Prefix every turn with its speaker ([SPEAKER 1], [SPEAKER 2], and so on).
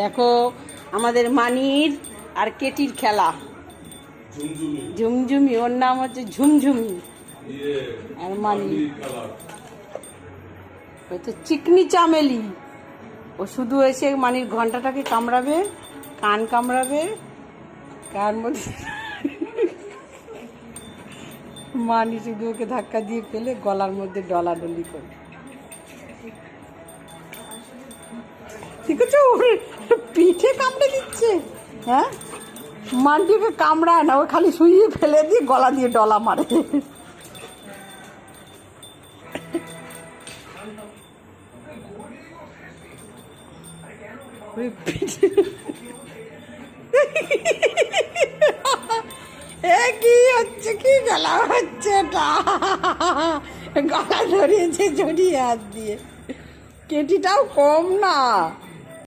[SPEAKER 1] দেখো আমাদের মানির আর কেটির খেলা। ঝুমঝুমি, ওর নাম হচ্ছে ঝুমঝুমি। আর মানি হচ্ছে চিকনি চামেলি। ও শুধু এসে মানির ঘন্টাটাকে কামড়াবে, কান কামড়াবে, কার মধ্যে মানি শুধু ওকে ধাক্কা দিয়ে ফেলে গলার মধ্যে ডলাডলি করে। ঠিক আছে, ওর পিঠে কামড়ে দিচ্ছে। হ্যাঁ, মানটিকে কামড়ায় না, ও খালি শুইয়ে ফেলে দিয়ে গলা দিয়ে ডলা মারে। কি হচ্ছে, কি গলা হচ্ছে, গলা ধরিয়েছে জড়িয়ে হাত দিয়ে। কেটিটাও কম না।